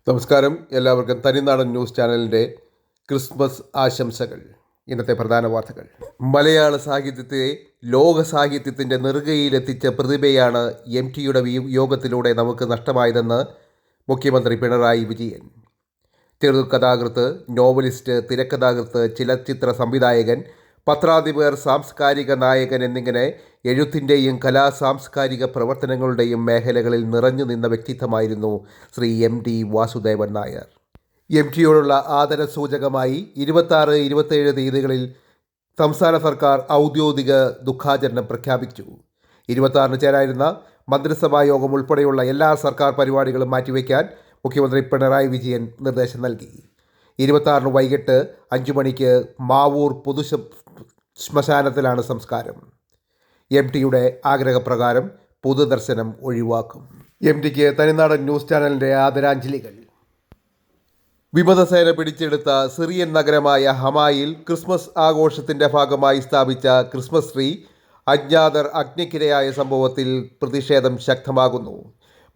നമസ്കാരം. എല്ലാവർക്കും തനിനാടൻ ന്യൂസ് ചാനലിൻ്റെ ക്രിസ്മസ് ആശംസകൾ. ഇന്നത്തെ പ്രധാന വാർത്തകൾ. മലയാള സാഹിത്യത്തെ ലോക സാഹിത്യത്തിൻ്റെ നെറുകയിലെത്തിച്ച പ്രതിഭയാണ് MTയുടെ വിയോഗത്തിലൂടെ നമുക്ക് നഷ്ടമായതെന്ന് മുഖ്യമന്ത്രി പിണറായി വിജയൻ. ചെറുകഥാകൃത്ത്, നോവലിസ്റ്റ്, തിരക്കഥാകൃത്ത്, ചലച്ചിത്ര സംവിധായകൻ, പത്രാധിപർ, സാംസ്കാരിക നായകൻ എന്നിങ്ങനെ എഴുത്തിൻ്റെയും സാംസ്കാരിക പ്രവർത്തനങ്ങളുടെയും മേഖലകളിൽ നിറഞ്ഞു നിന്ന വ്യക്തിത്വമായിരുന്നു ശ്രീ MT വാസുദേവൻ നായർ. MTയോടുള്ള ആദരസൂചകമായി 26, 27 തീയതികളിൽ സംസ്ഥാന സർക്കാർ ഔദ്യോഗിക ദുഃഖാചരണം പ്രഖ്യാപിച്ചു. 26-ന് ചേരാനിരുന്ന മന്ത്രിസഭാ യോഗം ഉൾപ്പെടെയുള്ള എല്ലാ സർക്കാർ പരിപാടികളും മാറ്റിവെക്കാൻ മുഖ്യമന്ത്രി പിണറായി വിജയൻ നിർദ്ദേശം നൽകി. 26-ന് വൈകിട്ട് 5 മണിക്ക് മാവൂർ പൊതു ശ്മശാനത്തിലാണ് സംസ്കാരം. MTയുടെ ആഗ്രഹപ്രകാരം പൊതുദർശനം ഒഴിവാക്കും. MTക്ക് തനിനാടൻ ന്യൂസ് ചാനലിൻ്റെ ആദരാഞ്ജലികൾ. വിമതസേന പിടിച്ചെടുത്ത സിറിയൻ നഗരമായ ഹമായിൽ ക്രിസ്മസ് ആഘോഷത്തിൻ്റെ ഭാഗമായി സ്ഥാപിച്ച ക്രിസ്മസ് ട്രീ അജ്ഞാതർ അഗ്നിക്കിരയായ സംഭവത്തിൽ പ്രതിഷേധം ശക്തമാകുന്നു.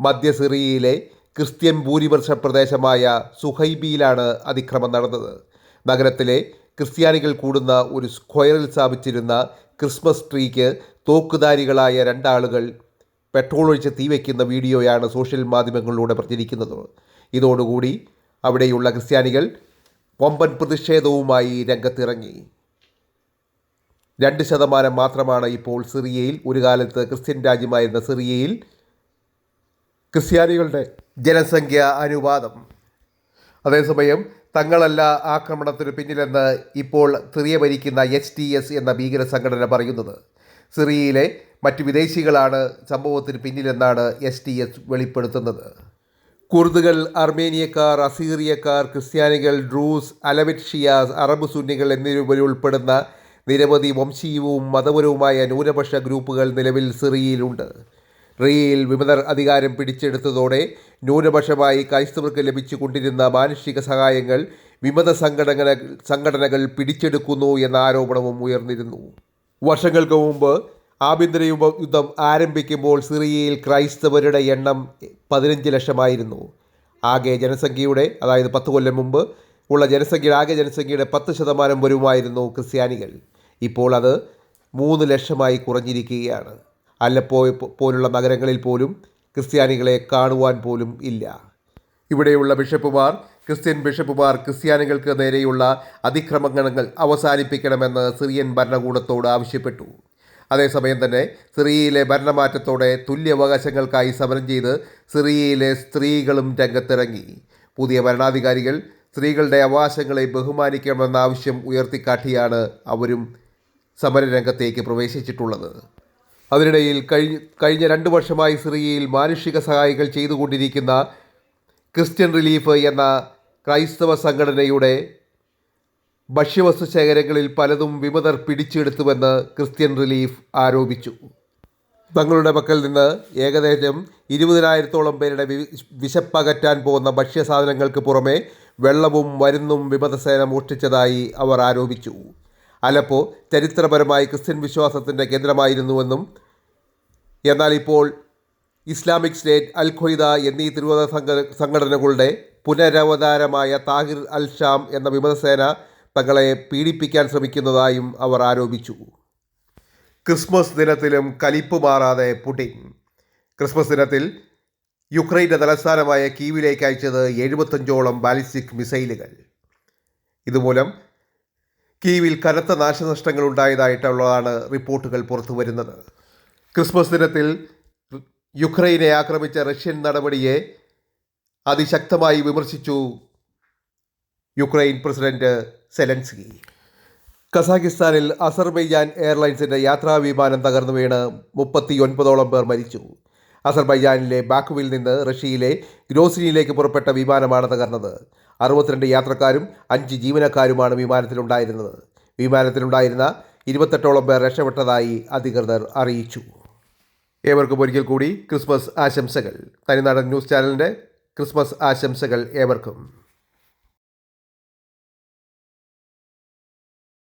മധ്യ സിറിയയിലെ ക്രിസ്ത്യൻ ഭൂരിപക്ഷ പ്രദേശമായ സുഹൈബിയിലാണ് അതിക്രമം നടന്നത്. നഗരത്തിലെ ക്രിസ്ത്യാനികൾ കൂടുന്ന ഒരു സ്ക്വയറിൽ സ്ഥാപിച്ചിരുന്ന ക്രിസ്മസ് ട്രീക്ക് തോക്കുധാരികളായ 2 ആളുകൾ പെട്രോൾ ഒഴിച്ച് തീവയ്ക്കുന്ന വീഡിയോയാണ് സോഷ്യൽ മാധ്യമങ്ങളിലൂടെ പ്രചരിക്കുന്നത്. ഇതോടുകൂടി അവിടെയുള്ള ക്രിസ്ത്യാനികൾ വമ്പൻ പ്രതിഷേധവുമായി രംഗത്തിറങ്ങി. 2% മാത്രമാണ് ഇപ്പോൾ സിറിയയിൽ, ഒരു കാലത്ത് ക്രിസ്ത്യൻ രാജ്യമായിരുന്ന സിറിയയിൽ ക്രിസ്ത്യാനികളുടെ ജനസംഖ്യ അനുപാതം. അതേസമയം തങ്ങളല്ല ആക്രമണത്തിന് പിന്നിലെന്ന് ഇപ്പോൾ സിറിയ ഭരിക്കുന്ന HTS എന്ന ഭീകര സംഘടന പറയുന്നത്. സിറിയയിലെ മറ്റ് വിദേശികളാണ് സംഭവത്തിന് പിന്നിലെന്നാണ് HTS വെളിപ്പെടുത്തുന്നത്. കുർദുകൾ, അർമേനിയക്കാർ, അസീറിയക്കാർ, ക്രിസ്ത്യാനികൾ, ഡ്രൂസ്, അലവിറ്റ് ഷിയാസ്, അറബ് സുന്നികൾ എന്നിവരുൾപ്പെടുന്ന നിരവധി വംശീയവും മതപരവുമായ ന്യൂനപക്ഷ ഗ്രൂപ്പുകൾ നിലവിൽ സിറിയയിലുണ്ട്. സിറിയയിൽ വിമതർ അധികാരം പിടിച്ചെടുത്തതോടെ ന്യൂനപക്ഷമായി ക്രൈസ്തവർക്ക് ലഭിച്ചുകൊണ്ടിരുന്ന മാനുഷിക സഹായങ്ങൾ വിമത സംഘടനകൾ പിടിച്ചെടുക്കുന്നു എന്ന ആരോപണവും ഉയർന്നിരുന്നു. വർഷങ്ങൾക്ക് മുമ്പ് ആഭ്യന്തര യുദ്ധം ആരംഭിക്കുമ്പോൾ സിറിയയിൽ ക്രൈസ്തവരുടെ എണ്ണം 15 ലക്ഷമായിരുന്നു. ആകെ ജനസംഖ്യയുടെ, അതായത് 10 കൊല്ലം മുമ്പ് ഉള്ള ആകെ ജനസംഖ്യയുടെ 10% വരുമായിരുന്നു ക്രിസ്ത്യാനികൾ. ഇപ്പോൾ അത് 3 ലക്ഷമായി കുറഞ്ഞിരിക്കുകയാണ്. അലപ്പോ പോലുള്ള നഗരങ്ങളിൽ പോലും ക്രിസ്ത്യാനികളെ കാണുവാൻ പോലും ഇല്ല. ഇവിടെയുള്ള ക്രിസ്ത്യൻ ബിഷപ്പുമാർ ക്രിസ്ത്യാനികൾക്ക് നേരെയുള്ള അതിക്രമങ്ങൾ അവസാനിപ്പിക്കണമെന്ന് സിറിയൻ ഭരണകൂടത്തോട് ആവശ്യപ്പെട്ടു. അതേസമയം തന്നെ സിറിയയിലെ ഭരണമാറ്റത്തോടെ തുല്യാവകാശങ്ങൾക്കായി സമരം ചെയ്ത് സിറിയയിലെ സ്ത്രീകളും രംഗത്തിറങ്ങി. പുതിയ ഭരണാധികാരികൾ സ്ത്രീകളുടെ അവകാശങ്ങളെ ബഹുമാനിക്കണമെന്ന ആവശ്യം ഉയർത്തിക്കാട്ടിയാണ് അവരും സമരരംഗത്തേക്ക് പ്രവേശിച്ചിട്ടുള്ളത്. അതിനിടയിൽ കഴിഞ്ഞ 2 വർഷമായി സിറിയയിൽ മാനുഷിക സഹായങ്ങൾ ചെയ്തുകൊണ്ടിരിക്കുന്ന ക്രിസ്ത്യൻ റിലീഫ് എന്ന ക്രൈസ്തവ സംഘടനയുടെ ഭക്ഷ്യവസ്തു ശേഖരങ്ങളിൽ പലതും വിമതർ പിടിച്ചെടുത്തുവെന്ന് ക്രിസ്ത്യൻ റിലീഫ് ആരോപിച്ചു. തങ്ങളുടെ പക്കൽ നിന്ന് ഏകദേശം 20,000-ഓളം പേരുടെ വിശപ്പകറ്റാൻ പോകുന്ന ഭക്ഷ്യസാധനങ്ങൾക്ക് പുറമെ വെള്ളവും മരുന്നും വിമതസേന മോഷ്ടിച്ചതായി അവർ ആരോപിച്ചു. അലപ്പോ ചരിത്രപരമായി ക്രിസ്ത്യൻ വിശ്വാസത്തിൻ്റെ കേന്ദ്രമായിരുന്നുവെന്നും എന്നാൽ ഇപ്പോൾ ഇസ്ലാമിക് സ്റ്റേറ്റ്, അൽ ഖ്വയ്ദ എന്നീ തീവ്രവാദ സംഘടനകളുടെ പുനരവതാരമായ താഹിർ അൽ ഷാം എന്ന വിമതസേന തങ്ങളെ പീഡിപ്പിക്കാൻ ശ്രമിക്കുന്നതായും അവർ ആരോപിച്ചു. ക്രിസ്മസ് ദിനത്തിലും കലിപ്പ് മാറാതെ പുടിൻ. ക്രിസ്മസ് ദിനത്തിൽ യുക്രൈൻ്റെ തലസ്ഥാനമായ കീവിലേക്ക് അയച്ചത് 75ഓളം ബാലിസ്റ്റിക് മിസൈലുകൾ. ഇതുമൂലം കീവിൽ കനത്ത നാശനഷ്ടങ്ങൾ ഉണ്ടായതായിട്ടുള്ളതാണ് റിപ്പോർട്ടുകൾ പുറത്തു വരുന്നത്. ക്രിസ്മസ് ദിനത്തിൽ യുക്രൈനെ ആക്രമിച്ച റഷ്യൻ നടപടിയെ അതിശക്തമായി വിമർശിച്ചു യുക്രൈൻ പ്രസിഡന്റ് സെലൻസ്കി. കസാഖിസ്ഥാനിൽ അസർബൈജാൻ എയർലൈൻസിൻ്റെ യാത്രാ വിമാനം തകർന്നു വീണ് 39ഓളം പേർ മരിച്ചു. അസർബൈജാനിലെ ബാക്കുവിൽ നിന്ന് റഷ്യയിലെ ഗ്രോസിനിയിലേക്ക് പുറപ്പെട്ട വിമാനമാണ് തകർന്നത്. 62 യാത്രക്കാരും 5 ജീവനക്കാരുമാണ് വിമാനത്തിലുണ്ടായിരുന്നത്. വിമാനത്തിലുണ്ടായിരുന്ന 28ഓളം പേർ രക്ഷപ്പെട്ടതായി അധികൃതർ അറിയിച്ചു. ഏവർക്കും ഒരിക്കൽ കൂടി ക്രിസ്മസ് ആശംസകൾ. തനിനാടൻ ന്യൂസ് ചാനലിൻ്റെ ക്രിസ്മസ് ആശംസകൾ ഏവർക്കും.